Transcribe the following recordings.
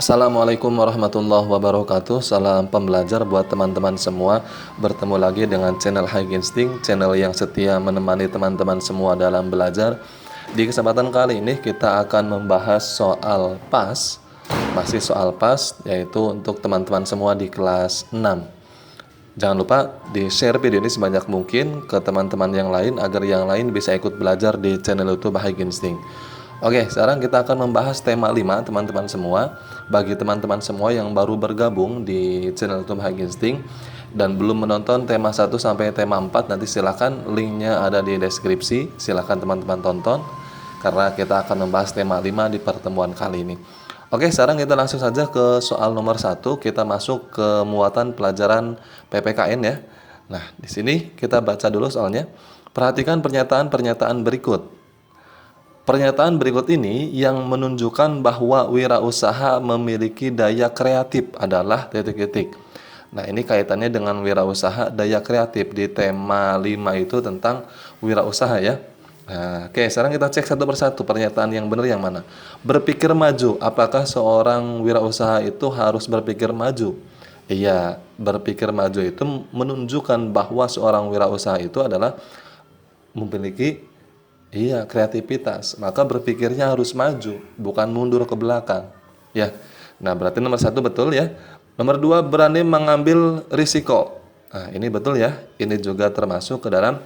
Assalamualaikum warahmatullahi wabarakatuh. Salam pembelajar buat teman-teman semua. Bertemu lagi dengan channel High Instinct, channel yang setia menemani teman-teman semua dalam belajar. Di kesempatan kali ini kita akan membahas soal PAS. Masih soal PAS, yaitu untuk teman-teman semua di kelas 6. Jangan lupa di-share video ini sebanyak mungkin ke teman-teman yang lain agar yang lain bisa ikut belajar di channel YouTube High Instinct. Oke, sekarang kita akan membahas tema 5 teman-teman semua. Bagi teman-teman semua yang baru bergabung di channel YouTube High Instinct dan belum menonton tema 1 sampai tema 4, nanti silakan linknya ada di deskripsi. Silakan teman-teman tonton karena kita akan membahas tema 5 di pertemuan kali ini. Oke, sekarang kita langsung saja ke soal nomor 1. Kita masuk ke muatan pelajaran PPKN ya. Nah, di sini kita baca dulu soalnya. Perhatikan pernyataan-pernyataan berikut. Pernyataan berikut ini yang menunjukkan bahwa wirausaha memiliki daya kreatif adalah titik-titik. Nah, ini kaitannya dengan wirausaha, daya kreatif di tema 5 itu tentang wirausaha ya. Nah, oke, sekarang kita cek satu persatu pernyataan yang benar yang mana. Berpikir maju, apakah seorang wirausaha itu harus berpikir maju? Iya, berpikir maju itu menunjukkan bahwa seorang wirausaha itu adalah memiliki kreativitas, maka berpikirnya harus maju, bukan mundur ke belakang. Ya, nah berarti nomor 1 betul ya. Nomor 2, berani mengambil risiko. Nah ini betul ya. Ini juga termasuk ke dalam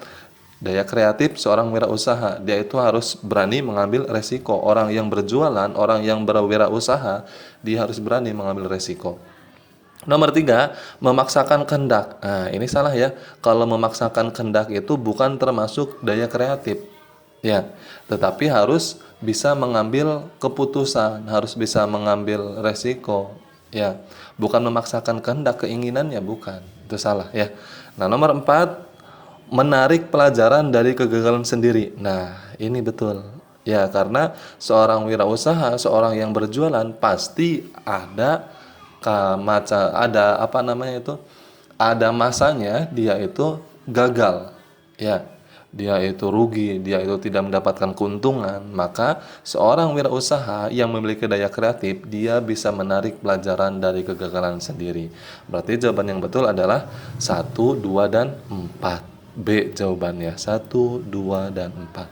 daya kreatif seorang wirausaha. Dia itu harus berani mengambil risiko. Orang yang berjualan, orang yang berwirausaha, dia harus berani mengambil risiko. Nomor 3, memaksakan kehendak. Nah ini salah ya. Kalau memaksakan kehendak itu bukan termasuk daya kreatif. Ya, tetapi harus bisa mengambil keputusan, harus bisa mengambil resiko. Ya, bukan memaksakan kehendak, keinginannya bukan. Itu salah ya. Nah, nomor 4, menarik pelajaran dari kegagalan sendiri. Nah, ini betul. Ya, karena seorang wirausaha, seorang yang berjualan pasti ada ada masanya dia itu gagal. Ya. Dia itu rugi, dia itu tidak mendapatkan keuntungan, maka seorang wirausaha yang memiliki daya kreatif, dia bisa menarik pelajaran dari kegagalan sendiri. Berarti jawaban yang betul adalah 1, 2, dan 4. B jawabannya, 1, 2, dan 4.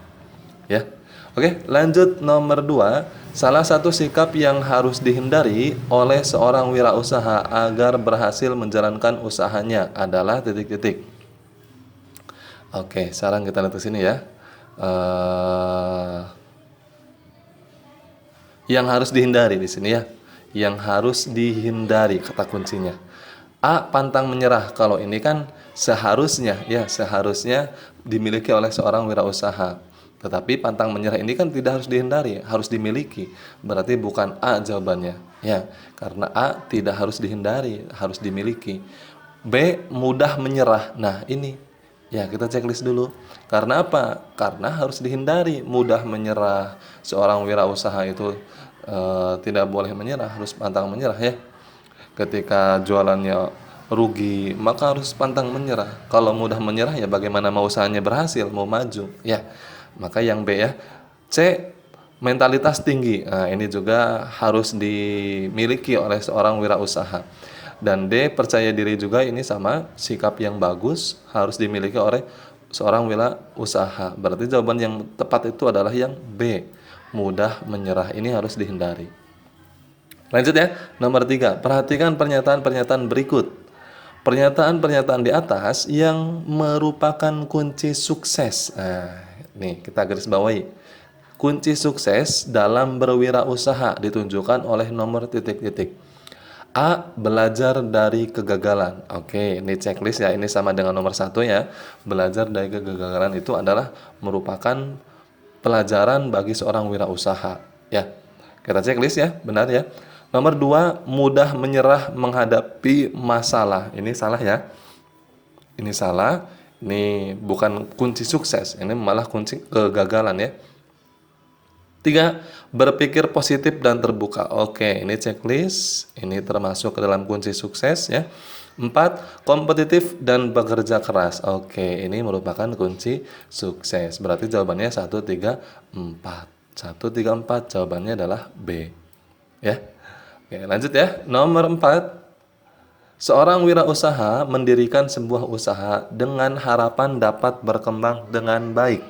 Ya. Oke, lanjut nomor 2. Salah satu sikap yang harus dihindari oleh seorang wirausaha agar berhasil menjalankan usahanya adalah titik-titik. Oke, sekarang kita lihat ke sini ya. Yang harus dihindari di sini ya. Yang harus dihindari kata kuncinya. A, pantang menyerah. Kalau ini kan seharusnya dimiliki oleh seorang wirausaha. Tetapi pantang menyerah ini kan tidak harus dihindari, harus dimiliki. Berarti bukan A jawabannya. Ya, karena A tidak harus dihindari, harus dimiliki. B, mudah menyerah. Nah, ini ya, kita checklist dulu. Karena apa? Karena harus dihindari mudah menyerah. Seorang wirausaha itu tidak boleh menyerah, harus pantang menyerah ya. Ketika jualannya rugi, maka harus pantang menyerah. Kalau mudah menyerah ya bagaimana mau usahanya berhasil, mau maju ya. Maka yang B ya. C, mentalitas tinggi. Nah, ini juga harus dimiliki oleh seorang wirausaha. Dan D, percaya diri juga, ini sama, sikap yang bagus harus dimiliki oleh seorang wirausaha. Berarti jawaban yang tepat itu adalah yang B, mudah menyerah. Ini harus dihindari. Lanjut ya, nomor 3, perhatikan pernyataan-pernyataan berikut. Pernyataan-pernyataan di atas yang merupakan kunci sukses. Nah, nih kita garis bawahi. Kunci sukses dalam berwirausaha ditunjukkan oleh nomor titik-titik. A, belajar dari kegagalan. Oke, ini checklist ya. Ini sama dengan nomor 1 ya. Belajar dari kegagalan itu adalah merupakan pelajaran bagi seorang wirausaha. Ya, kita checklist ya, benar ya. Nomor 2, mudah menyerah menghadapi masalah. Ini salah ya. Ini salah. Ini bukan kunci sukses. Ini malah kunci kegagalan ya. 3, berpikir positif dan terbuka. Oke, ini checklist. Ini termasuk ke dalam kunci sukses ya. 4, kompetitif dan bekerja keras. Oke, ini merupakan kunci sukses. Berarti jawabannya 1, 3, 4. 1, 3, 4. Jawabannya adalah B. Ya. Oke, lanjut ya. Nomor 4. Seorang wirausaha mendirikan sebuah usaha dengan harapan dapat berkembang dengan baik.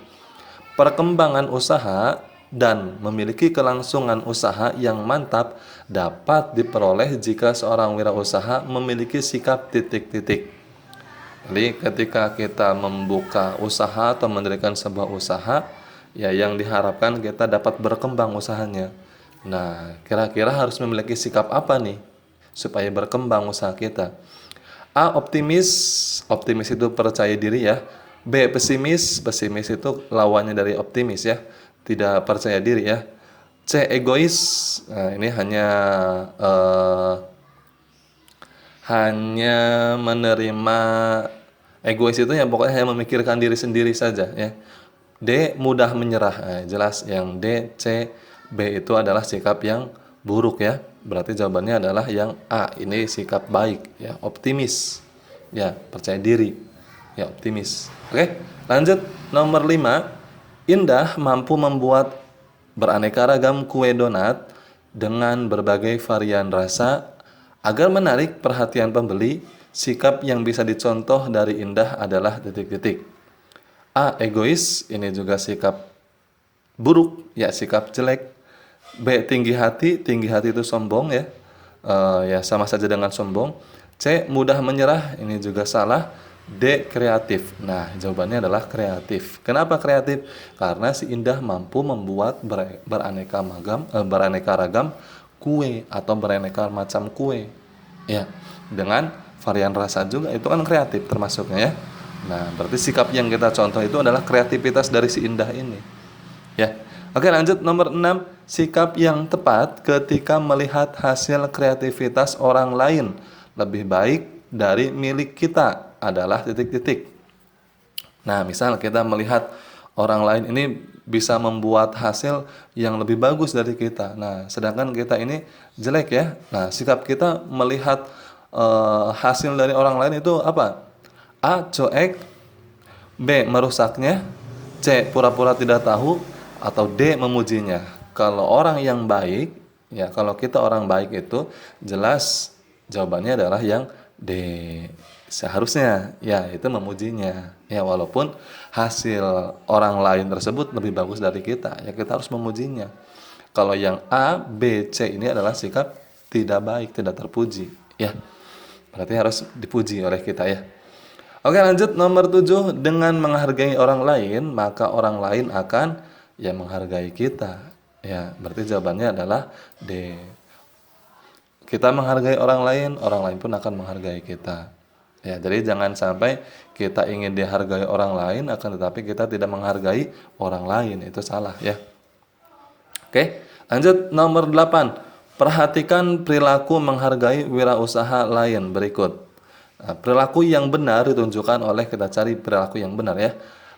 Perkembangan usaha dan memiliki kelangsungan usaha yang mantap dapat diperoleh jika seorang wirausaha memiliki sikap titik-titik. Jadi ketika kita membuka usaha atau mendirikan sebuah usaha, ya yang diharapkan kita dapat berkembang usahanya. Nah, kira-kira harus memiliki sikap apa nih supaya berkembang usaha kita? A, optimis. Optimis itu percaya diri ya. B, pesimis. Pesimis itu lawannya dari optimis ya. Tidak percaya diri ya. C, egois. Nah, ini hanya menerima. Egois itu ya pokoknya hanya memikirkan diri sendiri saja ya. D, mudah menyerah. Nah, jelas yang D, C, B itu adalah sikap yang buruk ya. Berarti jawabannya adalah yang A. Ini sikap baik ya, optimis. Ya, percaya diri. Ya, optimis. Oke, lanjut nomor 5. Indah mampu membuat beraneka ragam kue donat dengan berbagai varian rasa agar menarik perhatian pembeli. Sikap yang bisa dicontoh dari Indah adalah titik-titik. A, egois. Ini juga sikap buruk, ya sikap jelek. B, tinggi hati. Tinggi hati itu sombong ya. Ya sama saja dengan sombong. C, mudah menyerah. Ini juga salah. D, kreatif. Nah, jawabannya adalah kreatif. Kenapa kreatif? Karena si Indah mampu membuat beraneka ragam kue atau beraneka macam kue. Ya, dengan varian rasa juga, itu kan kreatif termasuknya ya. Nah, berarti sikap yang kita contoh itu adalah kreativitas dari si Indah ini. Ya. Oke, lanjut nomor 6. Sikap yang tepat ketika melihat hasil kreativitas orang lain lebih baik dari milik kita adalah titik-titik. Nah, misal kita melihat orang lain ini bisa membuat hasil yang lebih bagus dari kita. Nah, sedangkan kita ini jelek ya. Nah, sikap kita melihat hasil dari orang lain itu apa? A, cuek. B, merusaknya. C, pura-pura tidak tahu. Atau D, memujinya. Kalau orang yang baik, ya kalau kita orang baik itu jelas jawabannya adalah yang D. Seharusnya ya itu memujinya. Ya walaupun hasil orang lain tersebut lebih bagus dari kita, ya kita harus memujinya. Kalau yang A, B, C ini adalah sikap tidak baik, tidak terpuji, ya. Berarti harus dipuji oleh kita ya. Oke, lanjut nomor 7. Dengan menghargai orang lain, maka orang lain akan ya menghargai kita. Ya, berarti jawabannya adalah D. Kita menghargai orang lain pun akan menghargai kita. Ya, jadi jangan sampai kita ingin dihargai orang lain akan tetapi kita tidak menghargai orang lain, itu salah ya. Oke, lanjut nomor 8. Perhatikan perilaku menghargai wirausaha lain berikut. Nah, perilaku yang benar ditunjukkan oleh kita cari perilaku yang benar ya.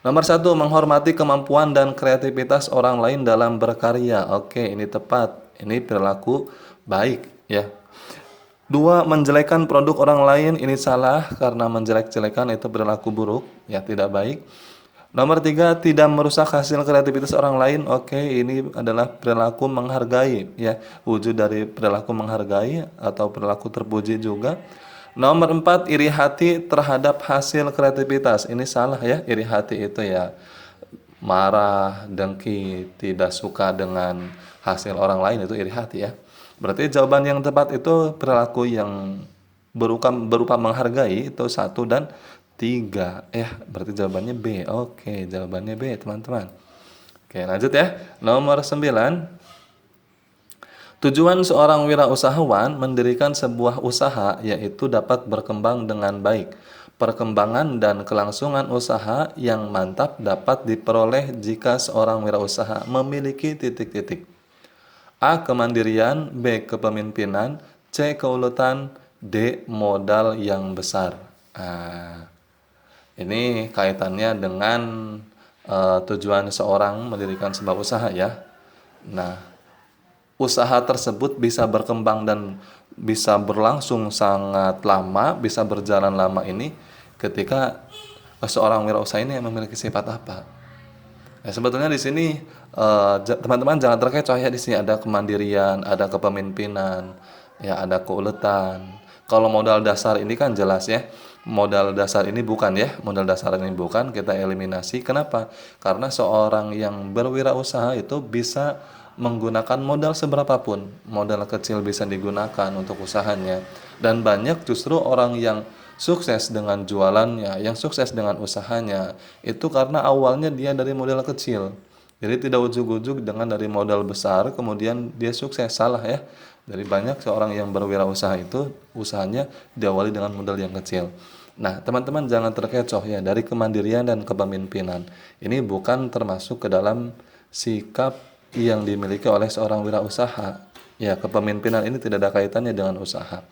Nomor 1, menghormati kemampuan dan kreativitas orang lain dalam berkarya. Oke, ini tepat. Ini perilaku baik ya. 2, menjelekan produk orang lain. Ini salah karena menjelek-jelekan itu perilaku buruk, ya tidak baik. Nomor 3, tidak merusak hasil kreativitas orang lain. Oke, ini adalah perilaku menghargai ya. Wujud dari perilaku menghargai atau perilaku terpuji juga. Nomor 4, iri hati terhadap hasil kreativitas. Ini salah ya, iri hati itu ya marah, dengki, tidak suka dengan hasil orang lain, itu iri hati ya. Berarti jawaban yang tepat itu perilaku yang berupa menghargai itu 1 dan 3 ya. Berarti jawabannya B. Oke, jawabannya B teman-teman. Oke, lanjut ya. Nomor 9. Tujuan seorang wirausahawan mendirikan sebuah usaha yaitu dapat berkembang dengan baik. Perkembangan dan kelangsungan usaha yang mantap dapat diperoleh jika seorang wirausaha memiliki titik-titik. A. Kemandirian, B. Kepemimpinan, C. Keuletan, D. Modal yang besar. Nah, ini kaitannya dengan tujuan seorang mendirikan sebuah usaha ya. Nah, usaha tersebut bisa berkembang dan bisa berlangsung sangat lama, bisa berjalan lama ini ketika seorang wirausaha ini memiliki sifat apa. Ya, sebetulnya di sini teman-teman jangan terkecoh ya, di sini ada kemandirian, ada kepemimpinan, ya ada keuletan. Kalau modal dasar ini kan jelas ya. Modal dasar ini bukan ya, modal dasar ini bukan, kita eliminasi. Kenapa? Karena seorang yang berwirausaha itu bisa menggunakan modal seberapapun. Modal kecil bisa digunakan untuk usahanya. Dan banyak justru orang yang sukses dengan jualannya, yang sukses dengan usahanya, itu karena awalnya dia dari modal kecil. Jadi tidak ujuk-ujuk dengan dari modal besar kemudian dia sukses, salah ya. Dari banyak seorang yang berwirausaha itu usahanya diawali dengan modal yang kecil. Nah, teman-teman jangan terkecoh ya dari kemandirian dan kepemimpinan. Ini bukan termasuk ke dalam sikap yang dimiliki oleh seorang wirausaha. Ya, kepemimpinan ini tidak ada kaitannya dengan usaha.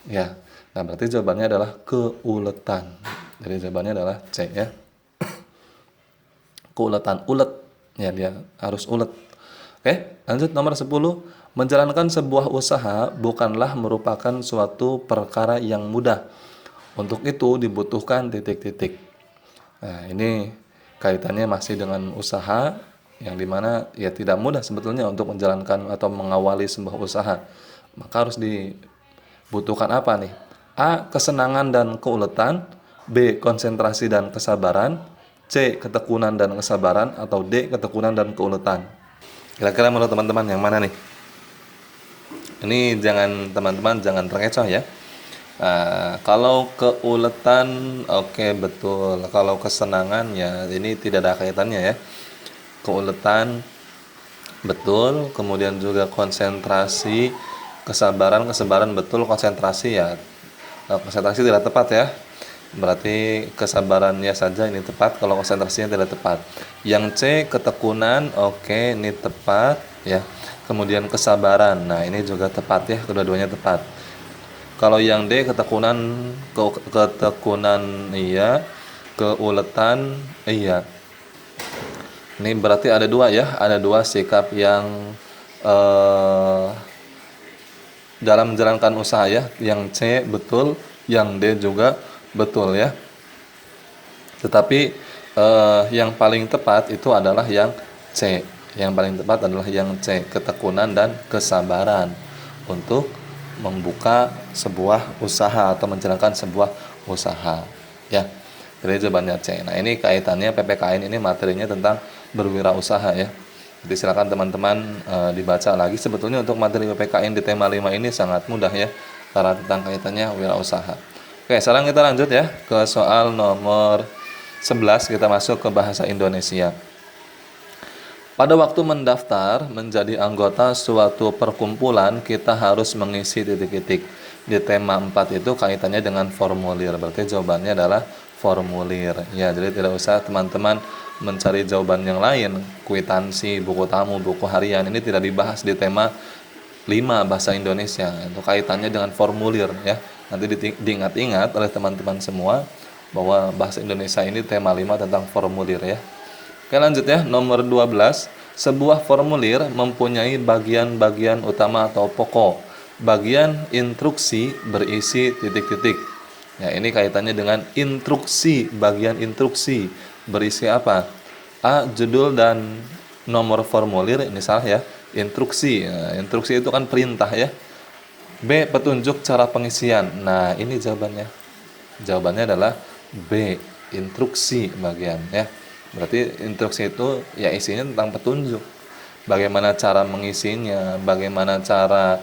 Ya. Nah, berarti jawabannya adalah keuletan. Jadi jawabannya adalah C ya. Keuletan, ulet. Ya, dia harus ulet. Oke, lanjut nomor 10. Menjalankan sebuah usaha bukanlah merupakan suatu perkara yang mudah. Untuk itu dibutuhkan titik-titik. Nah, ini kaitannya masih dengan usaha yang dimana ya tidak mudah sebetulnya untuk menjalankan atau mengawali sebuah usaha. Maka harus dibutuhkan apa nih? A. Kesenangan dan keuletan, B. Konsentrasi dan kesabaran, C. Ketekunan dan kesabaran, atau D. Ketekunan dan keuletan. Kira-kira menurut teman-teman yang mana nih? Ini teman-teman jangan terkecoh ya. Nah, kalau keuletan, oke, betul. Kalau kesenangan ya ini tidak ada kaitannya ya. Keuletan betul, kemudian juga konsentrasi, kesabaran betul, konsentrasi ya. Konsentrasi tidak tepat ya. Berarti kesabarannya saja ini tepat, kalau konsentrasinya tidak tepat. Yang C, ketekunan, oke, ini tepat ya. Kemudian kesabaran, nah ini juga tepat ya, kedua-duanya tepat. Kalau yang D, ketekunan iya, keuletan iya. Ini berarti ada dua ya, ada dua sikap yang dalam menjalankan usaha ya. Yang C betul, yang D juga betul ya. Tetapi yang paling tepat itu adalah yang C. Yang paling tepat adalah yang C, ketekunan dan kesabaran untuk membuka sebuah usaha atau menjalankan sebuah usaha ya. Jadi jawabannya C. Nah, ini kaitannya PPKN ini materinya tentang berwirausaha ya. Jadi silakan teman-teman dibaca lagi. Sebetulnya untuk materi PPKN di tema 5 ini sangat mudah ya, karena tentang kaitannya wirausaha. Oke, sekarang kita lanjut ya ke soal nomor 11, kita masuk ke bahasa Indonesia. Pada waktu mendaftar menjadi anggota suatu perkumpulan, kita harus mengisi titik-titik. Di tema 4 itu kaitannya dengan formulir. Berarti jawabannya adalah formulir. Ya, jadi tidak usah teman-teman mencari jawaban yang lain. Kwitansi, buku tamu, buku harian ini tidak dibahas di tema 5 bahasa Indonesia. Itu kaitannya dengan formulir ya. Nanti diingat-ingat oleh teman-teman semua bahwa bahasa Indonesia ini tema 5 tentang formulir ya. Oke, lanjut ya, nomor 12. Sebuah formulir mempunyai bagian-bagian utama atau pokok. Bagian instruksi berisi titik-titik. Ya, ini kaitannya dengan instruksi. Bagian instruksi berisi apa? A. Judul dan nomor formulir, ini salah ya. Instruksi. Nah, instruksi itu kan perintah ya. B. Petunjuk cara pengisian. Nah, ini jawabannya. Jawabannya adalah B. Instruksi bagian ya. Berarti instruksi itu ya isinya tentang petunjuk. Bagaimana cara mengisinya, bagaimana cara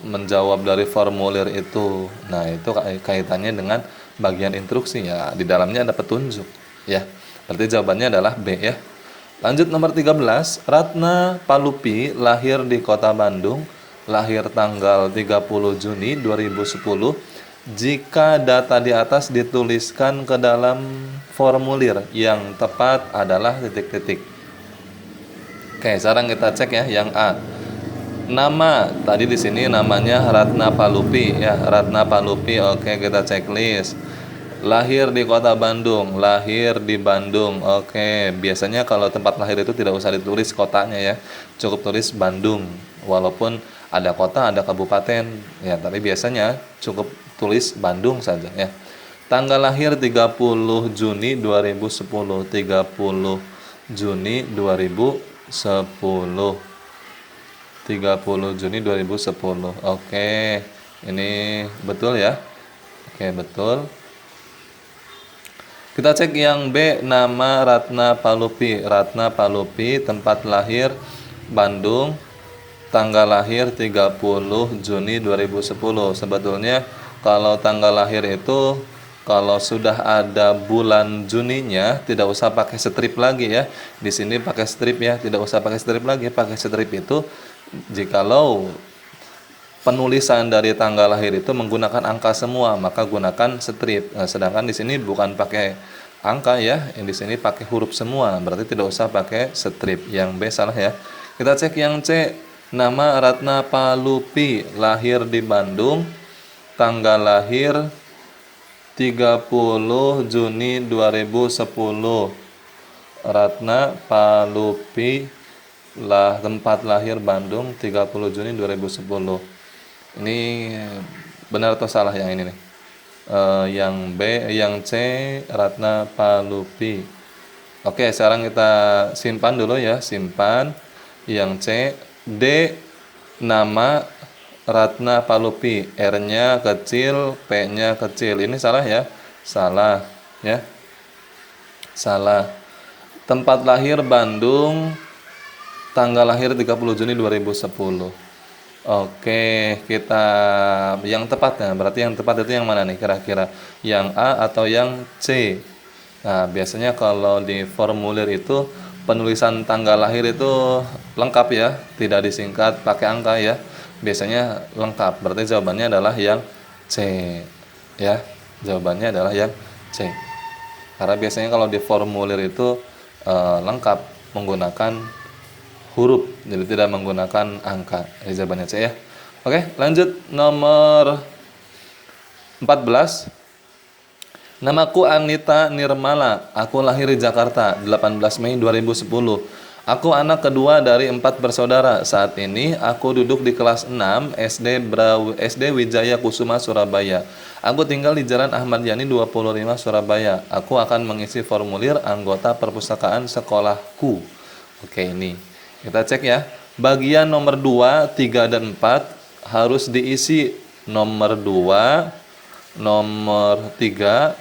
menjawab dari formulir itu. Nah, itu kaitannya dengan bagian instruksi ya. Di dalamnya ada petunjuk ya. Berarti jawabannya adalah B ya. Lanjut nomor 13. Ratna Palupi lahir di kota Bandung lahir tanggal 30 Juni 2010. Jika data di atas dituliskan ke dalam formulir, yang tepat adalah titik-titik. Oke, sekarang kita cek ya yang A. Nama tadi di sini namanya Ratna Palupi ya, Ratna Palupi. Oke, kita checklist. Lahir di kota Bandung, lahir di Bandung. Oke, biasanya kalau tempat lahir itu tidak usah ditulis kotanya ya, cukup tulis Bandung. Walaupun ada kota, ada kabupaten ya, tapi biasanya cukup tulis Bandung saja ya. Tanggal lahir 30 Juni 2010, 30 Juni 2010. 30 Juni 2010. Oke, ini betul ya. Oke, betul. Kita cek yang B, nama Ratna Palupi. Ratna Palupi, tempat lahir Bandung, tanggal lahir 30 Juni 2010. Sebetulnya kalau tanggal lahir itu kalau sudah ada bulan Juninya tidak usah pakai strip lagi ya. Di sini pakai strip ya, tidak usah pakai strip lagi. Pakai strip itu jikalau penulisan dari tanggal lahir itu menggunakan angka semua, maka gunakan strip. Nah, sedangkan di sini bukan pakai angka ya, yang di sini pakai huruf semua, berarti tidak usah pakai strip. Yang B salah ya. Kita cek yang C, nama Ratna Palupi, lahir di Bandung, tanggal lahir 30 Juni 2010. Ratna Palupi, tempat lahir Bandung, 30 Juni 2010. Ini benar atau salah yang ini nih? Yang B, yang C, Ratna Palupi. Oke, sekarang kita simpan dulu ya, simpan. Yang C, D, nama Ratna Palupi, R-nya kecil, P-nya kecil. Ini salah ya? Salah ya. Salah. Tempat lahir Bandung, tanggal lahir 30 Juni 2010. Oke, kita yang tepatnya, berarti yang tepat itu yang mana nih kira-kira? Yang A atau yang C? Nah, biasanya kalau di formulir itu penulisan tanggal lahir itu lengkap ya, tidak disingkat pakai angka ya. Biasanya lengkap, berarti jawabannya adalah yang C. Ya, jawabannya adalah yang C. Karena biasanya kalau di formulir itu lengkap menggunakan huruf, jadi tidak menggunakan angka. Ini jawabannya C ya. Oke, lanjut nomor 14. Namaku Anita Nirmala. Aku lahir di Jakarta 18 Mei 2010. Aku anak kedua dari 4 bersaudara. Saat ini aku duduk di kelas 6 SD Wijaya Kusuma Surabaya. Aku tinggal di Jalan Ahmad Yani 25 Surabaya. Aku akan mengisi formulir anggota perpustakaan sekolahku. Oke, ini kita cek ya. Bagian nomor 2, 3 dan 4 harus diisi. Nomor 2, nomor 3,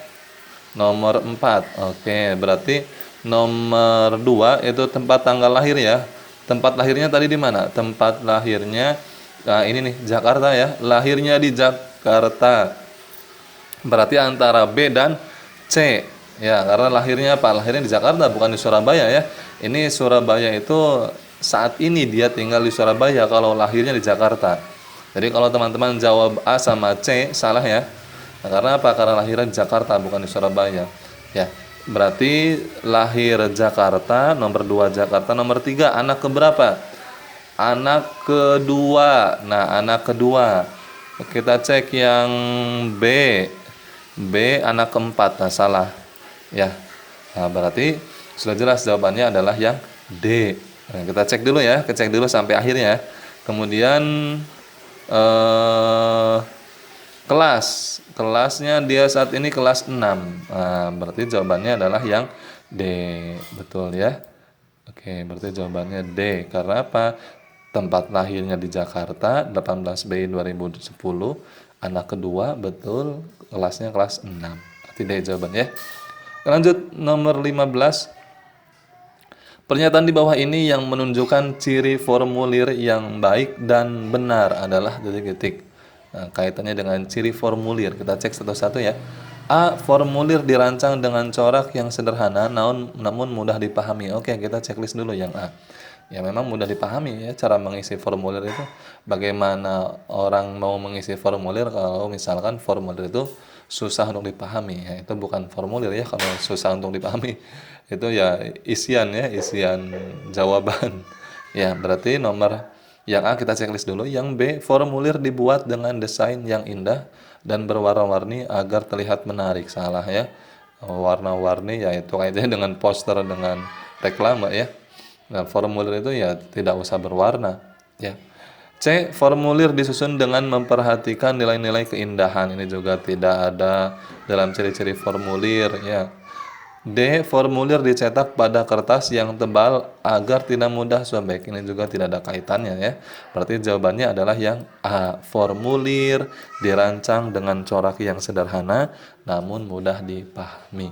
nomor 4. Oke, berarti nomor 2 itu tempat tanggal lahir ya. Tempat lahirnya tadi di mana? Tempat lahirnya, nah ini nih, Jakarta ya. Lahirnya di Jakarta. Berarti antara B dan C. Ya, karena lahirnya apa? Lahirnya di Jakarta, bukan di Surabaya ya. Ini Surabaya itu saat ini dia tinggal di Surabaya, kalau lahirnya di Jakarta. Jadi kalau teman-teman jawab A sama C, salah ya. Nah, karena apa? Karena lahirnya di Jakarta, bukan di Surabaya. Ya, berarti lahir Jakarta, nomor 2 Jakarta, nomor 3 anak keberapa? Anak kedua. Nah, anak kedua. Kita cek yang B. B anak keempat. Nah, salah. Ya. Nah, berarti sudah jelas jawabannya adalah yang D. Nah, kita cek dulu ya, cek dulu sampai akhirnya. Kemudian kelasnya dia saat ini kelas 6. Nah, berarti jawabannya adalah yang D. Betul ya. Oke, berarti jawabannya D. Karena apa? Tempat lahirnya di Jakarta, 18 Mei 2010. Anak kedua, betul. Kelasnya kelas 6. Berarti D jawabannya. Lanjut nomor 15. Pernyataan di bawah ini yang menunjukkan ciri formulir yang baik dan benar adalah titik-titik. Nah, kaitannya dengan ciri formulir, kita cek satu-satu ya. A. Formulir dirancang dengan corak yang sederhana namun mudah dipahami. Oke, kita checklist dulu yang A. Ya memang mudah dipahami ya cara mengisi formulir itu. Bagaimana orang mau mengisi formulir kalau misalkan formulir itu susah untuk dipahami, ya itu bukan formulir ya kalau susah untuk dipahami. Itu ya isian jawaban. Ya, berarti nomor yang A kita checklist dulu, yang B formulir dibuat dengan desain yang indah dan berwarna-warni agar terlihat menarik. Salah ya. Warna-warni yaitu kaitannya dengan poster, dengan reklame ya. Nah, formulir itu ya tidak usah berwarna ya. C. Formulir disusun dengan memperhatikan nilai-nilai keindahan. Ini juga tidak ada dalam ciri-ciri formulir ya. D. Formulir dicetak pada kertas yang tebal agar tidak mudah sobek. Ini juga tidak ada kaitannya ya. Berarti jawabannya adalah yang A. Formulir dirancang dengan corak yang sederhana namun mudah dipahami.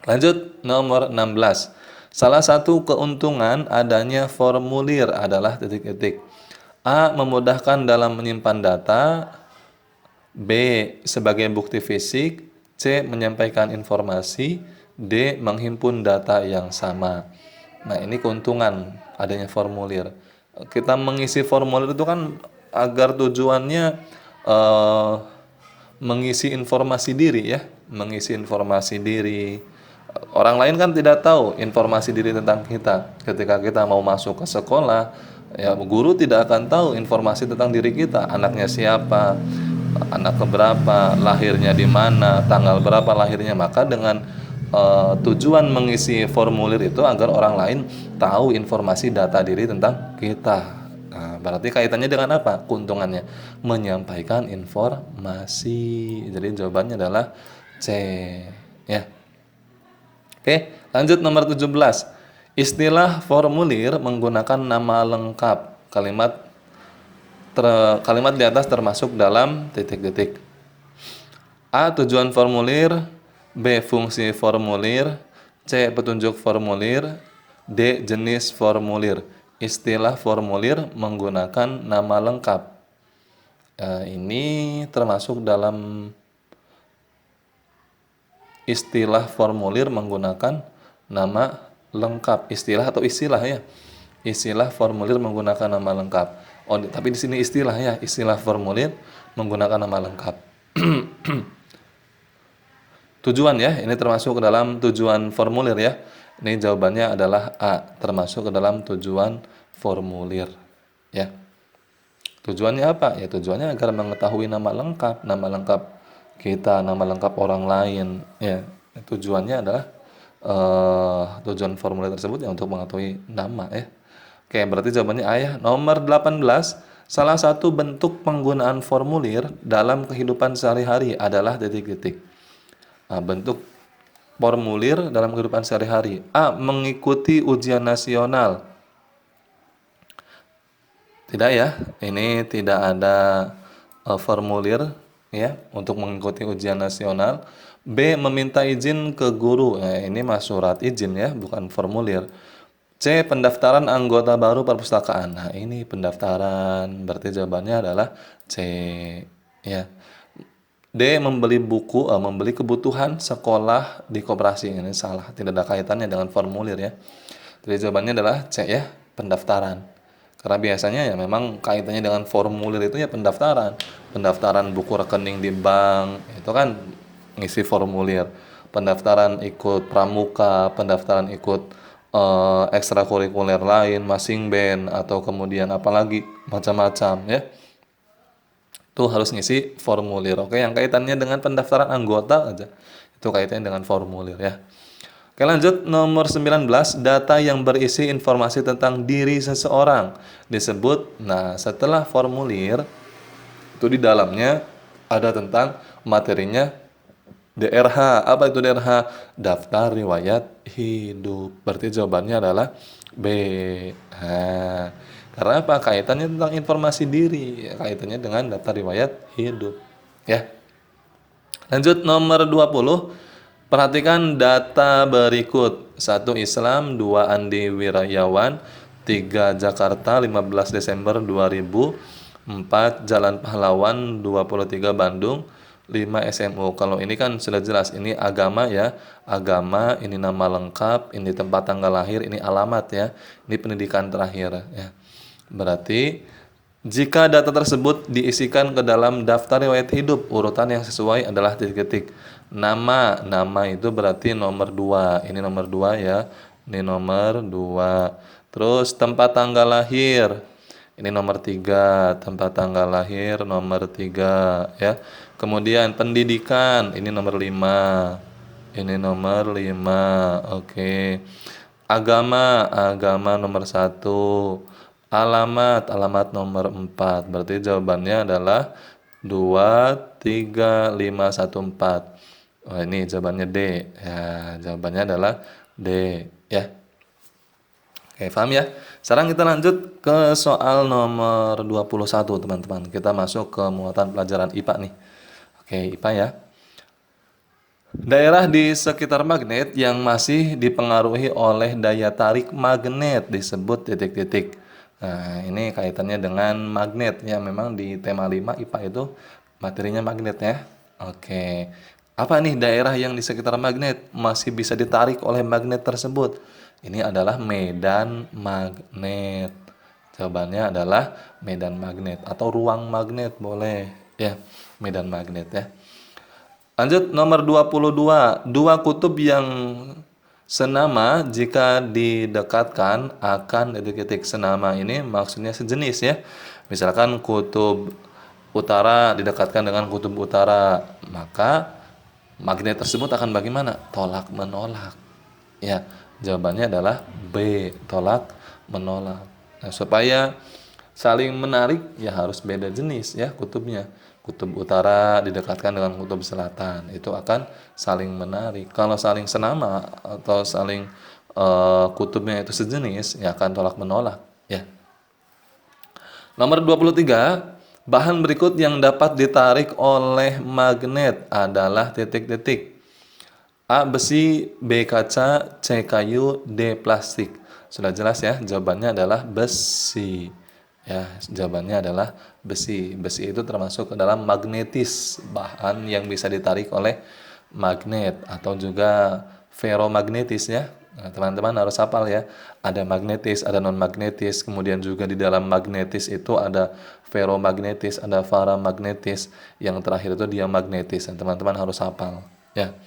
Lanjut nomor 16. Salah satu keuntungan adanya formulir adalah titik-titik. A. Memudahkan dalam menyimpan data. B. Sebagai bukti fisik. C. Menyampaikan informasi. D. Menghimpun data yang sama. Nah, ini keuntungan adanya formulir. Kita mengisi formulir itu kan agar tujuannya mengisi informasi diri ya. Mengisi informasi diri. Orang lain kan tidak tahu informasi diri tentang kita. Ketika kita mau masuk ke sekolah, ya guru tidak akan tahu informasi tentang diri kita. Anaknya siapa, anak keberapa, lahirnya di mana, tanggal berapa lahirnya. Maka dengan tujuan mengisi formulir itu agar orang lain tahu informasi data diri tentang kita. Nah, berarti kaitannya dengan apa? Keuntungannya menyampaikan informasi. Jadi jawabannya adalah C. Ya. Oke, lanjut nomor 17. Istilah formulir menggunakan nama lengkap. Kalimat di atas termasuk dalam titik-titik. A. Tujuan formulir. B. Fungsi formulir. C. Petunjuk formulir. D. Jenis formulir. Istilah formulir menggunakan nama lengkap. Ini termasuk dalam istilah formulir menggunakan nama lengkap. Istilah atau istilah ya. Istilah formulir menggunakan nama lengkap. Oh, tapi di sini istilah ya. Istilah formulir menggunakan nama lengkap. Tujuan ya. Ini termasuk ke dalam tujuan formulir ya. Ini jawabannya adalah A. Termasuk ke dalam tujuan formulir. Ya. Tujuannya apa? Ya tujuannya agar mengetahui nama lengkap kita, nama lengkap orang lain ya. Tujuannya adalah tujuan formulir tersebut ya untuk mengetahui nama ya. Oke, berarti jawabannya A ya. Nomor 18, salah satu bentuk penggunaan formulir dalam kehidupan sehari-hari adalah titik-titik. Nah, bentuk formulir dalam kehidupan sehari-hari. A. Mengikuti ujian nasional. Tidak ya, ini tidak ada formulir ya untuk mengikuti ujian nasional. B. Meminta izin ke guru. Nah, ini mah surat izin ya, bukan formulir. C. Pendaftaran anggota baru perpustakaan. Nah, ini pendaftaran. Berarti jawabannya adalah C ya. D. Membeli buku, membeli kebutuhan sekolah di koperasi. Ini salah, tidak ada kaitannya dengan formulir ya. Jadi jawabannya adalah C ya, pendaftaran. Karena biasanya ya memang kaitannya dengan formulir itu ya pendaftaran. Pendaftaran buku rekening di bank, itu kan ngisi formulir. Pendaftaran ikut pramuka, pendaftaran ikut ekstrakurikuler lain, marching band, atau kemudian apalagi macam-macam ya. Itu harus ngisi formulir. Oke, yang kaitannya dengan pendaftaran anggota aja. Itu kaitannya dengan formulir ya. Oke, lanjut nomor 19, data yang berisi informasi tentang diri seseorang disebut. Nah, setelah formulir itu di dalamnya ada tentang materinya DRH. Apa itu DRH? Daftar riwayat hidup. Berarti jawabannya adalah B. Nah, karena apa? Kaitannya tentang informasi diri, kaitannya dengan daftar riwayat hidup. Ya. Lanjut nomor 20. Perhatikan data berikut. 1 Islam, 2 Andi Wirayawan, 3 Jakarta 15 Desember 2000, 4 Jalan Pahlawan 23 Bandung, 5 SMU. Kalau ini kan sudah jelas, ini agama ya, agama, ini nama lengkap, ini tempat tanggal lahir, ini alamat ya, ini pendidikan terakhir ya. Berarti jika data tersebut diisikan ke dalam daftar riwayat hidup, urutan yang sesuai adalah titik-titik. Nama itu berarti nomor 2. Ini nomor 2 ya. Ini nomor 2. Terus tempat tanggal lahir. Ini nomor 3, tempat tanggal lahir nomor 3 ya. Kemudian pendidikan, ini nomor 5. Ini nomor 5. Oke. Agama nomor 1. Alamat nomor 4. Berarti jawabannya adalah 2, 3, 5, 1, 4. Oh, ini jawabannya D. Ya, jawabannya adalah D ya. Oke, paham ya? Sekarang kita lanjut ke soal nomor 21, teman-teman. Kita masuk ke muatan pelajaran IPA nih. Oke, IPA ya. Daerah di sekitar magnet yang masih dipengaruhi oleh daya tarik magnet disebut titik-titik. Nah, ini kaitannya dengan magnet ya. Memang di tema 5 IPA itu materinya magnet ya. Oke. Apa nih daerah yang di sekitar magnet masih bisa ditarik oleh magnet tersebut? Ini adalah medan magnet. Jawabannya adalah medan magnet atau ruang magnet boleh ya, medan magnet ya. Lanjut nomor 22. Dua kutub yang senama jika didekatkan akan titik-titik. Senama ini maksudnya sejenis ya. Misalkan kutub utara didekatkan dengan kutub utara, maka magnet tersebut akan bagaimana? Tolak menolak. Ya, jawabannya adalah B, tolak menolak. Nah, supaya saling menarik ya harus beda jenis ya kutubnya. Kutub utara didekatkan dengan kutub selatan, itu akan saling menarik. Kalau saling senama atau saling kutubnya itu sejenis, ya akan tolak menolak ya. Nomor 23, bahan berikut yang dapat ditarik oleh magnet adalah titik-titik. A. Besi, B. Kaca, C. Kayu, D. Plastik. Sudah jelas ya, jawabannya adalah besi. Ya, jawabannya adalah besi. Besi itu termasuk ke dalam magnetis, bahan yang bisa ditarik oleh magnet atau juga ferromagnetis ya. Nah, teman-teman harus hafal ya. Ada magnetis, ada non-magnetis, kemudian juga di dalam magnetis itu ada ferromagnetis, ada paramagnetis, yang terakhir itu diamagnetis. Teman-teman harus hafal ya.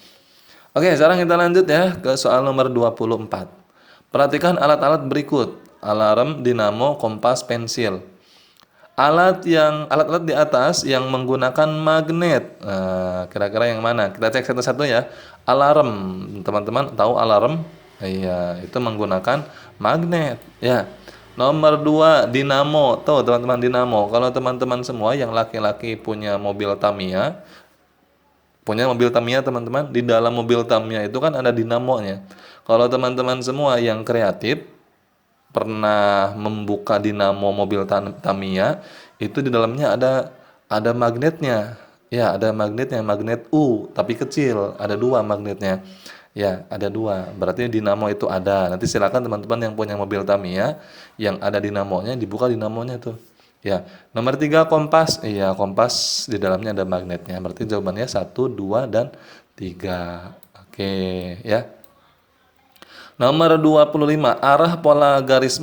Oke, sekarang kita lanjut ya ke soal nomor 24. Perhatikan alat-alat berikut. Alarm, dinamo, kompas, pensil. Alat-alat di atas yang menggunakan magnet. Nah, kira-kira yang mana? Kita cek satu-satu ya. Alarm, teman-teman tahu alarm? Iya, itu menggunakan magnet. Ya. Nomor 2, dinamo. Tuh, teman-teman, dinamo. Kalau teman-teman semua yang laki-laki punya mobil Tamiya, teman-teman, di dalam mobil Tamiya itu kan ada dinamonya. Kalau teman-teman semua yang kreatif pernah membuka dinamo mobil Tamiya, itu di dalamnya ada magnetnya. Ya, ada magnetnya, magnet U, tapi kecil, ada 2 magnetnya. Ya, ada 2. Berarti dinamo itu ada. Nanti silakan teman-teman yang punya mobil Tamiya yang ada dinamonya dibuka dinamonya tuh. Ya, nomor 3 kompas. Iya, kompas di dalamnya ada magnetnya. Berarti jawabannya 1, 2, dan 3. Oke, ya. Nomor 25, arah pola garis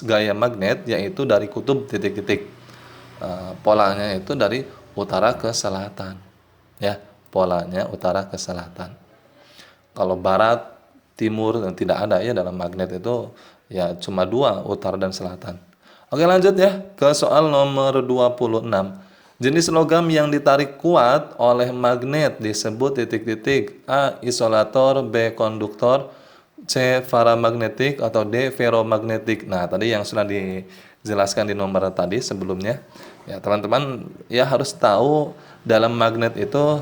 gaya magnet yaitu dari kutub titik-titik. Polanya itu dari utara ke selatan. Ya, polanya utara ke selatan. Kalau barat, timur tidak ada ya dalam magnet itu, ya cuma 2, utara dan selatan. Oke, lanjut ya ke soal nomor 26. Jenis logam yang ditarik kuat oleh magnet disebut titik-titik. A. Isolator, B. Konduktor, C. Paramagnetik, atau D. Ferromagnetik. Nah, tadi yang sudah dijelaskan di nomor tadi sebelumnya. Ya, teman-teman ya harus tahu dalam magnet itu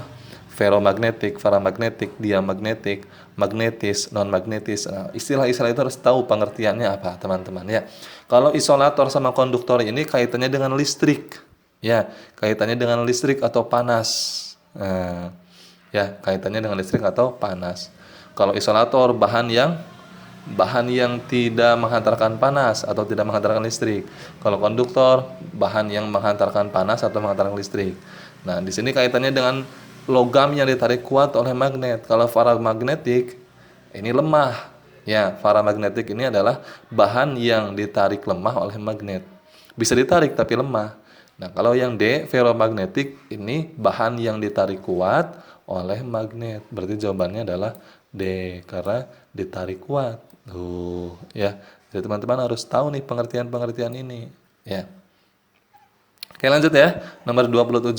ferromagnetik, paramagnetik, diamagnetik, magnetis, non-magnetis. Nah, istilah-istilah itu harus tahu pengertiannya apa, teman-teman ya. Kalau isolator sama konduktor ini kaitannya dengan listrik. Ya, kaitannya dengan listrik atau panas. Ya, kaitannya dengan listrik atau panas. Kalau isolator bahan yang bahan yang tidak menghantarkan panas atau tidak menghantarkan listrik. Kalau konduktor, bahan yang menghantarkan panas atau menghantarkan listrik. Nah, di sini kaitannya dengan logam yang ditarik kuat oleh magnet. Kalau paramagnetik ini lemah. Ya, paramagnetik ini adalah bahan yang ditarik lemah oleh magnet. Bisa ditarik tapi lemah. Nah, kalau yang D, ferromagnetik ini bahan yang ditarik kuat oleh magnet. Berarti jawabannya adalah D karena ditarik kuat. Ya. Jadi teman-teman harus tahu nih pengertian-pengertian ini, ya. Oke, lanjut ya. Nomor 27.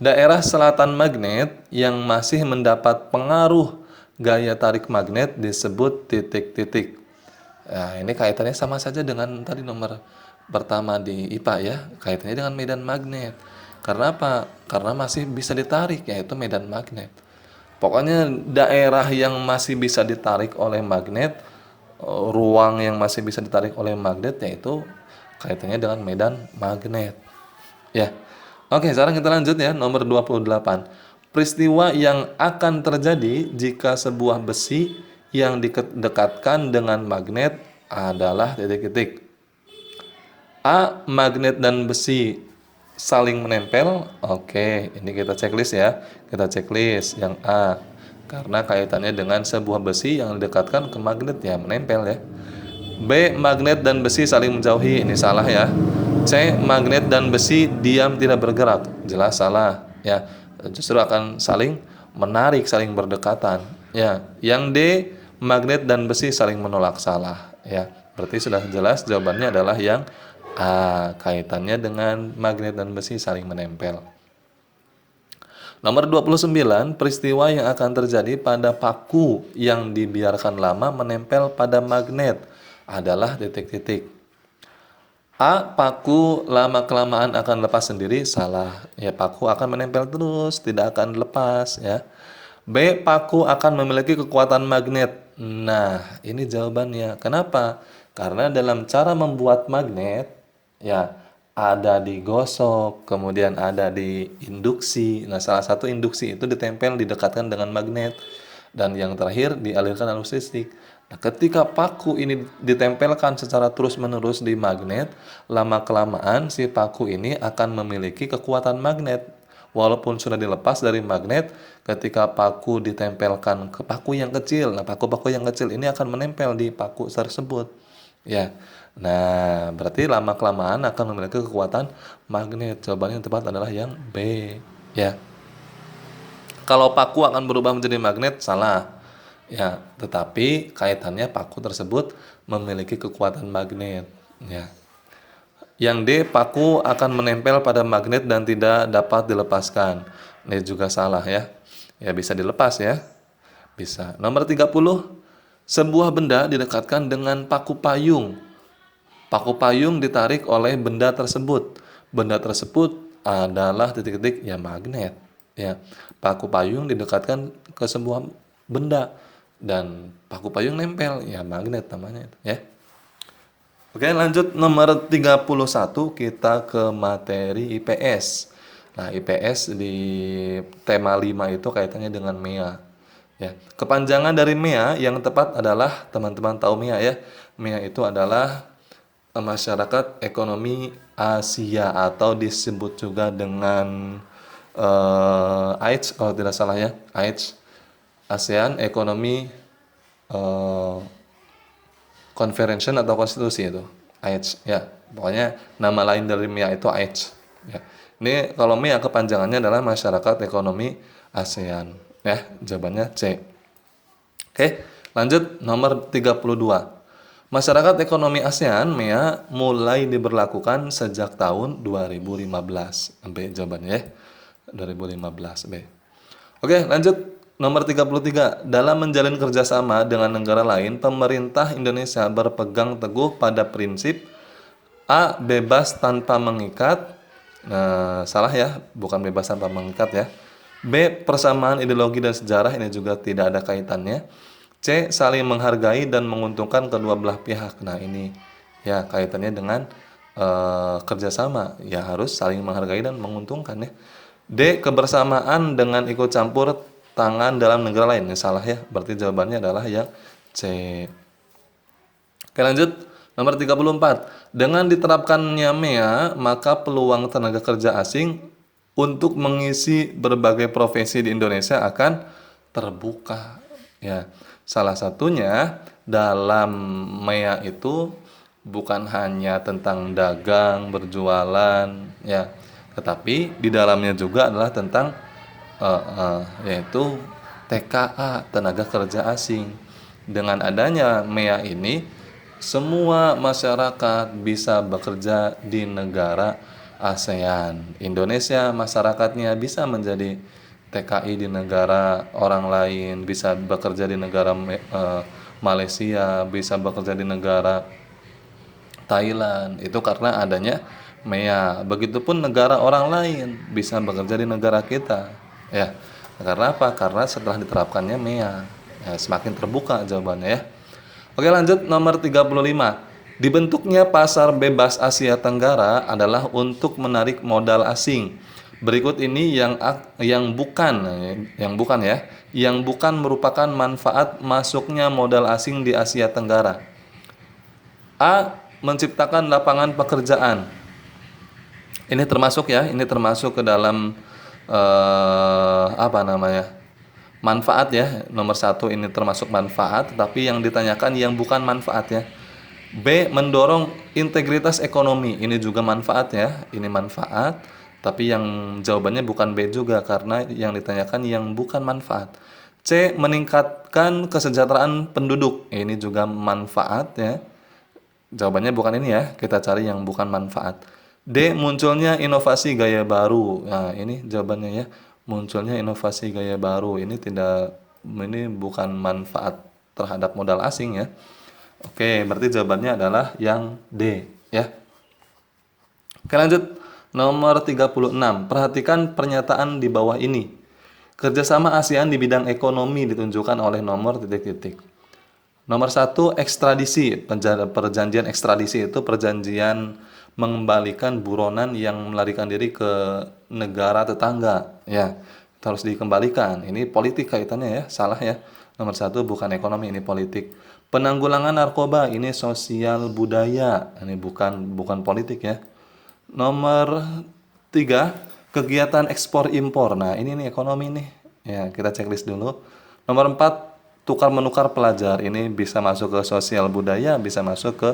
Daerah selatan magnet yang masih mendapat pengaruh gaya tarik magnet disebut titik-titik. Nah, ini kaitannya sama saja dengan tadi nomor pertama di IPA ya. Kaitannya dengan medan magnet. Karena apa? Karena masih bisa ditarik, yaitu medan magnet. Pokoknya daerah yang masih bisa ditarik oleh magnet, ruang yang masih bisa ditarik oleh magnet, yaitu kaitannya dengan medan magnet. Ya. Oke, sekarang kita lanjut ya, nomor 28. Peristiwa yang akan terjadi jika sebuah besi yang didekatkan dengan magnet adalah titik-titik. A. Magnet dan besi saling menempel. Oke, ini kita checklist ya. Kita checklist yang A. Karena kaitannya dengan sebuah besi yang didekatkan ke magnet ya, menempel ya. B. Magnet dan besi saling menjauhi. Ini salah ya. C. Magnet dan besi diam tidak bergerak. Jelas salah ya. Justru akan saling menarik, saling berdekatan ya. Yang D. Magnet dan besi saling menolak. Salah ya. Berarti sudah jelas jawabannya adalah yang A. Kaitannya dengan magnet dan besi saling menempel. Nomor 29, peristiwa yang akan terjadi pada paku yang dibiarkan lama menempel pada magnet adalah titik-titik. A. Paku lama-kelamaan akan lepas sendiri. Salah. Ya, paku akan menempel terus, tidak akan lepas ya. B. Paku akan memiliki kekuatan magnet. Nah, ini jawabannya. Kenapa? Karena dalam cara membuat magnet, ya, ada digosok, kemudian ada diinduksi. Nah, salah satu induksi itu ditempel, didekatkan dengan magnet. Dan yang terakhir dialirkan arus listrik. Nah, ketika paku ini ditempelkan secara terus-menerus di magnet, lama-kelamaan si paku ini akan memiliki kekuatan magnet. Walaupun sudah dilepas dari magnet, ketika paku ditempelkan ke paku yang kecil, nah paku-paku yang kecil ini akan menempel di paku tersebut. Ya. Nah, berarti lama-kelamaan akan memiliki kekuatan magnet. Jawabannya yang tepat adalah yang B. Ya. Kalau paku akan berubah menjadi magnet, salah. Ya, tetapi kaitannya paku tersebut memiliki kekuatan magnet. Ya. Yang D, paku akan menempel pada magnet dan tidak dapat dilepaskan. Ini juga salah ya. Ya, bisa dilepas ya. Bisa. Nomor 30, sebuah benda didekatkan dengan paku payung. Paku payung ditarik oleh benda tersebut. Benda tersebut adalah titik-titik ya magnet. Ya, paku payung didekatkan ke sebuah benda dan paku payung nempel ya magnet namanya itu ya. Oke, lanjut nomor 31 kita ke materi IPS. Nah, IPS di tema 5 itu kaitannya dengan MEA. Ya, kepanjangan dari MEA yang tepat adalah teman-teman tahu MEA ya. MEA itu adalah Masyarakat Ekonomi Asia atau disebut juga dengan AEC kalau tidak salah ya, AEC, ASEAN Economy Convention atau konstitusi itu AEC ya. Pokoknya nama lain dari MEA itu AEC ya. Ini kalau MEA kepanjangannya adalah Masyarakat Ekonomi ASEAN ya. Jawabannya C. Oke, lanjut nomor 32. Masyarakat Ekonomi ASEAN MEA mulai diberlakukan sejak tahun 2015. B jawabannya ya. 2015 B. Oke, lanjut. Nomor 33. Dalam menjalin kerjasama dengan negara lain, pemerintah Indonesia berpegang teguh pada prinsip A. Bebas tanpa mengikat. Nah, salah ya, bukan bebas tanpa mengikat ya. B. Persamaan ideologi dan sejarah, ini juga tidak ada kaitannya. C. Saling menghargai dan menguntungkan kedua belah pihak. Nah, ini ya kaitannya dengan kerjasama, ya harus saling menghargai dan menguntungkan ya. D. Kebersamaan dengan ikut campur tangan dalam negara lain. Ini salah ya. Berarti jawabannya adalah yang C. Oke, lanjut. Nomor 34. Dengan diterapkannya MEA, maka peluang tenaga kerja asing untuk mengisi berbagai profesi di Indonesia akan terbuka. Ya, salah satunya dalam MEA itu bukan hanya tentang dagang, berjualan, ya, tetapi di dalamnya juga adalah tentang yaitu TKA, tenaga kerja asing. Dengan adanya MEA ini, semua masyarakat bisa bekerja di negara ASEAN. Indonesia masyarakatnya bisa menjadi TKI di negara orang lain, bisa bekerja di negara Malaysia, bisa bekerja di negara Thailand. Itu karena adanya MEA. Begitupun negara orang lain bisa bekerja di negara kita. Ya. Karena apa? Karena setelah diterapkannya MEA. Ya, semakin terbuka jawabannya ya. Oke, lanjut nomor 35. Dibentuknya pasar bebas Asia Tenggara adalah untuk menarik modal asing. Berikut ini yang bukan merupakan manfaat masuknya modal asing di Asia Tenggara. A. Menciptakan lapangan pekerjaan. Ini termasuk ke dalam manfaat ya. Nomor 1 ini termasuk manfaat, tapi yang ditanyakan yang bukan manfaat ya. B. Mendorong integritas ekonomi. Ini juga manfaat ya. Ini manfaat, tapi yang jawabannya bukan B juga karena yang ditanyakan yang bukan manfaat. C. Meningkatkan kesejahteraan penduduk. Ini juga manfaat ya. Jawabannya bukan ini ya. Kita cari yang bukan manfaat. D. Munculnya inovasi gaya baru. Nah, ini jawabannya ya. Munculnya inovasi gaya baru. Ini bukan manfaat terhadap modal asing ya. Oke, berarti jawabannya adalah yang D ya. Oke, lanjut. Nomor 36. Perhatikan pernyataan di bawah ini. Kerjasama ASEAN di bidang ekonomi ditunjukkan oleh nomor titik-titik. Nomor 1, ekstradisi. Perjanjian ekstradisi itu perjanjian mengembalikan buronan yang melarikan diri ke negara tetangga. Ya, itu harus dikembalikan. Ini politik kaitannya ya, salah ya. Nomor 1 bukan ekonomi, ini politik. Penanggulangan narkoba, ini sosial budaya. Ini bukan politik ya. Nomor 3, kegiatan ekspor impor. Nah, ini ekonomi nih. Ya, kita checklist dulu. Nomor 4, tukar menukar pelajar. Ini bisa masuk ke sosial budaya, bisa masuk ke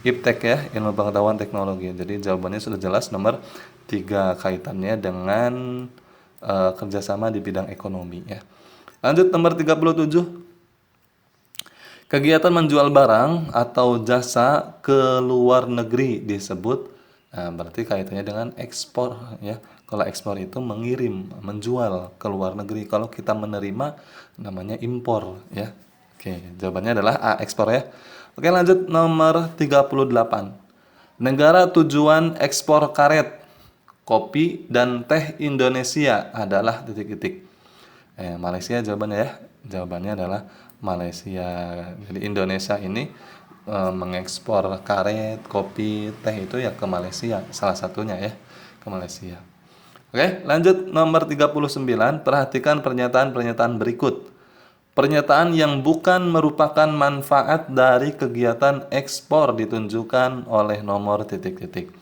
IPTEK ya, ilmu pengetahuan teknologi. Jadi jawabannya sudah jelas nomor 3 kaitannya dengan kerjasama di bidang ekonomi ya. Lanjut nomor 37. Kegiatan menjual barang atau jasa ke luar negeri disebut, nah berarti kaitannya dengan ekspor ya. Kalau ekspor itu mengirim, menjual ke luar negeri. Kalau kita menerima namanya impor ya. Oke, jawabannya adalah A, ekspor ya. Oke, lanjut nomor 38. Negara tujuan ekspor karet, kopi, dan teh Indonesia adalah titik-titik. Malaysia jawabannya ya. Jawabannya adalah Malaysia. Jadi Indonesia ini mengekspor karet, kopi, teh itu ya ke Malaysia. Salah satunya ya, ke Malaysia. Oke, lanjut nomor 39. Perhatikan pernyataan-pernyataan berikut. Pernyataan yang bukan merupakan manfaat dari kegiatan ekspor ditunjukkan oleh nomor titik-titik.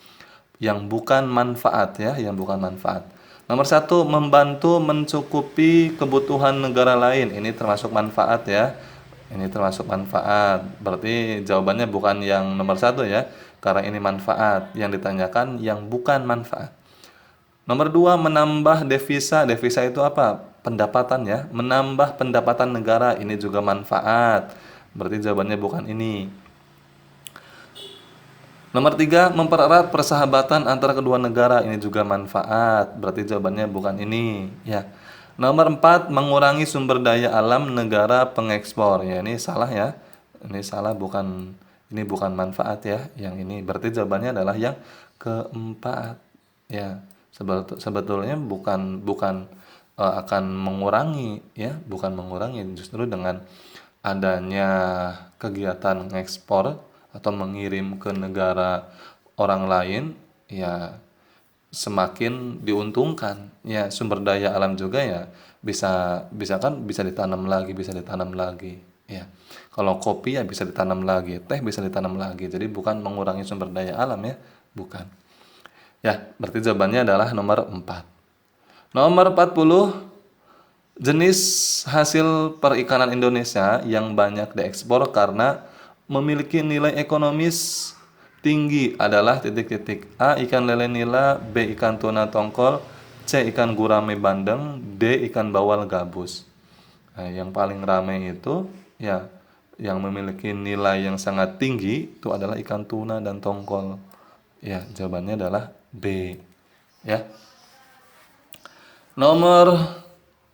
Yang bukan manfaat ya, yang bukan manfaat. Nomor 1, membantu mencukupi kebutuhan negara lain. Ini termasuk manfaat ya. Ini termasuk manfaat. Berarti jawabannya bukan yang nomor 1 ya. Karena ini manfaat. Yang ditanyakan yang bukan manfaat. Nomor 2, menambah devisa. Devisa itu apa? Pendapatan ya. Menambah pendapatan negara. Ini juga manfaat. Berarti jawabannya bukan ini. Nomor 3, mempererat persahabatan antara kedua negara. Ini juga manfaat. Berarti jawabannya bukan ini. Ya. Nomor 4, mengurangi sumber daya alam negara pengekspor. Ya, ini salah ya. Ini salah, ini bukan manfaat ya. Yang ini berarti jawabannya adalah yang keempat. Ya. Sebetulnya bukan akan mengurangi ya, bukan mengurangi, justru dengan adanya kegiatan ekspor atau mengirim ke negara orang lain ya semakin diuntungkan ya. Sumber daya alam juga ya bisa ditanam lagi Ya. Kalau kopi ya bisa ditanam lagi, teh bisa ditanam lagi. Jadi bukan mengurangi sumber daya alam ya, bukan. Ya, berarti jawabannya adalah nomor 4. Nomor 40, jenis hasil perikanan Indonesia yang banyak diekspor karena memiliki nilai ekonomis tinggi adalah titik-titik. A. Ikan lele nila, B. Ikan tuna tongkol, C. Ikan gurame bandeng, D. Ikan bawal gabus. Nah, yang paling ramai itu ya yang memiliki nilai yang sangat tinggi itu adalah ikan tuna dan tongkol. Ya, jawabannya adalah B. Ya. Nomor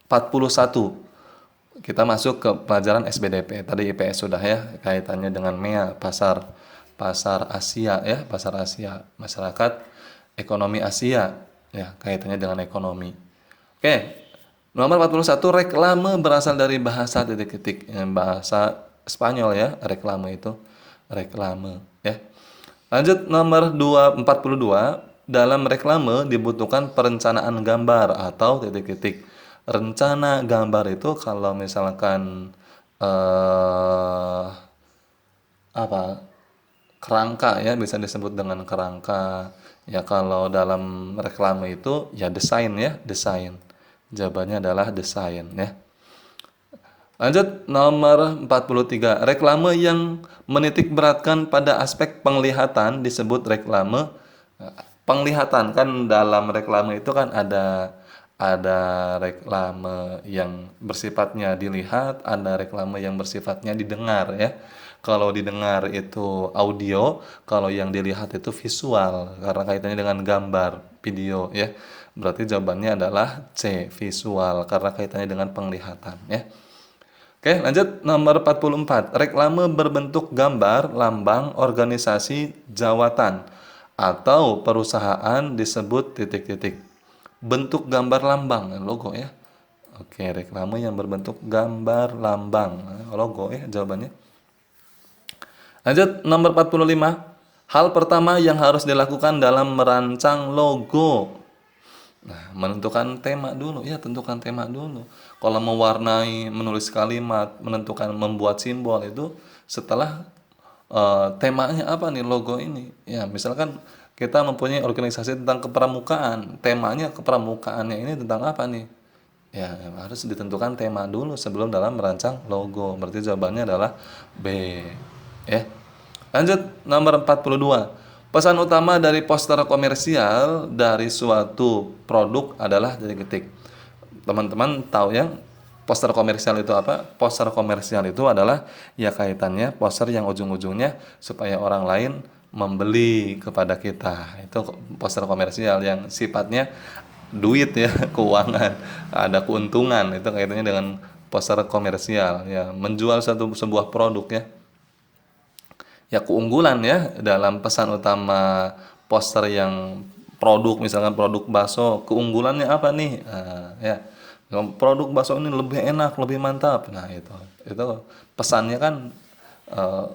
41. Kita masuk ke pelajaran SBDP. Tadi IPS sudah ya, kaitannya dengan MEA, pasar pasar Asia ya, pasar Asia, masyarakat ekonomi Asia ya, kaitannya dengan ekonomi. Oke. Nomor 41, reklame berasal dari bahasa titik-titik, bahasa Spanyol ya, reklame itu reklame ya. Lanjut nomor 242, dalam reklame dibutuhkan perencanaan gambar atau titik-titik. Rencana gambar itu kalau misalkan eh apa? Kerangka ya, bisa disebut dengan kerangka. Ya kalau dalam reklame itu ya desain ya, desain. Jawabannya adalah desain ya. Lanjut nomor 43. Reklame yang menitik beratkan pada aspek penglihatan disebut reklame. Penglihatan kan dalam reklame itu kan ada reklame yang bersifatnya dilihat, ada reklame yang bersifatnya didengar ya. Kalau didengar itu audio, kalau yang dilihat itu visual karena kaitannya dengan gambar, video ya. Berarti jawabannya adalah C, visual karena kaitannya dengan penglihatan ya. Oke, lanjut nomor 44. Reklame berbentuk gambar, lambang, organisasi, jawatan atau perusahaan disebut titik-titik. Bentuk gambar lambang, logo ya. Oke, reklame yang berbentuk gambar, lambang, logo ya jawabannya. Lanjut nomor 45. Hal pertama yang harus dilakukan dalam merancang logo. Nah, menentukan tema dulu, ya tentukan tema dulu. Kalau mewarnai, menulis kalimat, menentukan membuat simbol itu setelah temanya apa nih logo ini. Ya, misalkan kita mempunyai organisasi tentang kepramukaan, temanya kepramukaannya ini tentang apa nih? Ya, harus ditentukan tema dulu sebelum dalam merancang logo. Berarti jawabannya adalah B. Ya. Lanjut nomor 42. Pesan utama dari poster komersial dari suatu produk adalah jadi ketik. Teman-teman tahu ya, poster komersial itu apa? Poster komersial itu adalah ya kaitannya poster yang ujung-ujungnya supaya orang lain membeli kepada kita. Itu poster komersial yang sifatnya duit ya, keuangan, ada keuntungan. Itu kaitannya dengan poster komersial ya, menjual sebuah produk ya. Ya keunggulan ya dalam pesan utama poster yang produk, misalkan produk bakso, keunggulannya apa nih? Nah, ya produk bakso ini lebih enak, lebih mantap. Nah itu pesannya kan eh,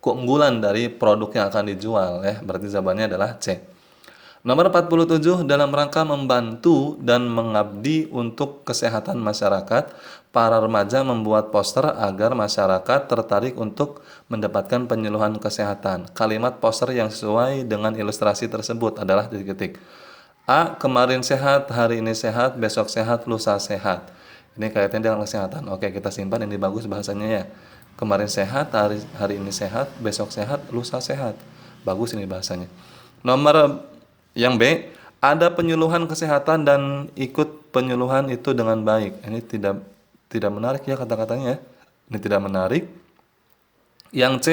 keunggulan dari produk yang akan dijual ya. Berarti jawabannya adalah C. Nomor 47, dalam rangka membantu dan mengabdi untuk kesehatan masyarakat, para remaja membuat poster agar masyarakat tertarik untuk mendapatkan penyuluhan kesehatan. Kalimat poster yang sesuai dengan ilustrasi tersebut adalah titik-titik. A. Kemarin sehat, hari ini sehat, besok sehat, lusa sehat. Ini kaitannya dengan kesehatan. Oke, kita simpan, ini bagus bahasanya ya. Kemarin sehat, hari ini sehat, besok sehat, lusa sehat. Bagus ini bahasanya. Nomor yang B, ada penyuluhan kesehatan dan ikut penyuluhan itu dengan baik. Ini tidak menarik ya kata-katanya. Ini tidak menarik. Yang C,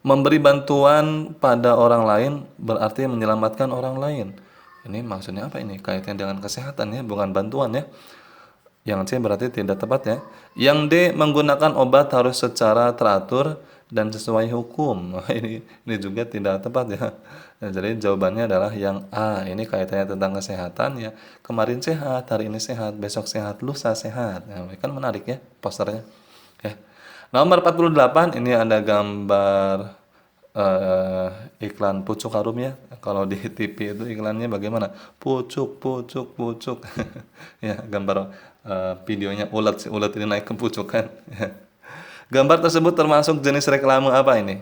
memberi bantuan pada orang lain berarti menyelamatkan orang lain. Ini maksudnya apa ini? Kaitannya dengan kesehatan ya, bukan bantuan ya. Yang C berarti tidak tepat ya. Yang D, menggunakan obat harus secara teratur dan sesuai hukum. Ini juga tidak tepat ya. Nah, jadi jawabannya adalah yang A. Ini kaitannya tentang kesehatan ya. Kemarin sehat, hari ini sehat, besok sehat, lusa sehat. Nah, ini kan menarik ya posternya. Ya. Nomor 48, ini ada gambar eh, iklan pucuk harum ya. Kalau di TV itu iklannya bagaimana? Pucuk, pucuk, pucuk. Ya, gambar videonya ulat, si ulat ini naik ke pucuk kan. Gambar tersebut termasuk jenis reklame apa ini?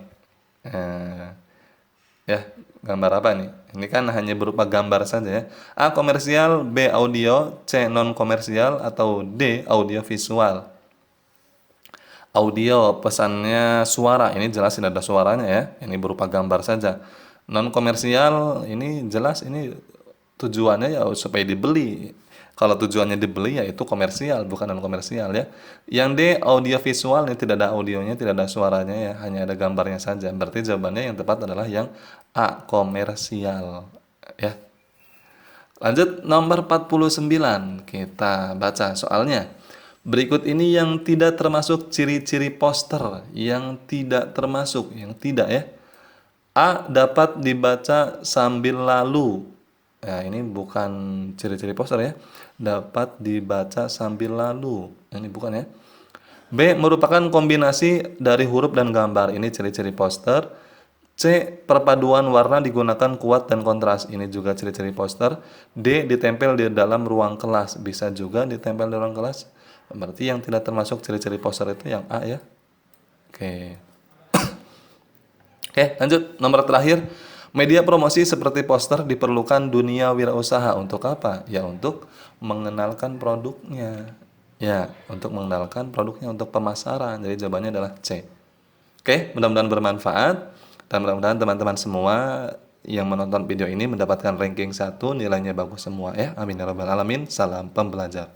Ya, gambar apa nih? Ini kan hanya berupa gambar saja ya. A. Komersial, B. Audio, C. Non komersial, atau D. Audio visual. Audio pesannya suara, ini jelas tidak ada suaranya ya. Ini berupa gambar saja. Non komersial ini jelas ini tujuannya ya supaya dibeli. Kalau tujuannya dibeli ya itu komersial, bukan non komersial ya. Yang D audio visual ini tidak ada audionya, tidak ada suaranya ya, hanya ada gambarnya saja. Berarti jawabannya yang tepat adalah yang A, komersial ya. Lanjut nomor 49, kita baca soalnya. Berikut ini yang tidak termasuk ciri-ciri poster, yang tidak termasuk, yang tidak ya. A. Dapat dibaca sambil lalu. Ya, ini bukan ciri-ciri poster ya. Dapat dibaca sambil lalu. Ini bukan ya. B. Merupakan kombinasi dari huruf dan gambar. Ini ciri-ciri poster. C. Perpaduan warna digunakan kuat dan kontras. Ini juga ciri-ciri poster. D. Ditempel di dalam ruang kelas. Bisa juga ditempel di ruang kelas. Berarti yang tidak termasuk ciri-ciri poster itu yang A ya. Oke. Oke, lanjut. Nomor terakhir. Media promosi seperti poster diperlukan dunia wirausaha untuk apa? Ya, untuk mengenalkan produknya. Ya, untuk mengenalkan produknya untuk pemasaran. Jadi jawabannya adalah C. Oke, mudah-mudahan bermanfaat. Dan mudah-mudahan teman-teman semua yang menonton video ini mendapatkan ranking 1, nilainya bagus semua ya. Amin ya rabbal alamin. Salam pembelajar.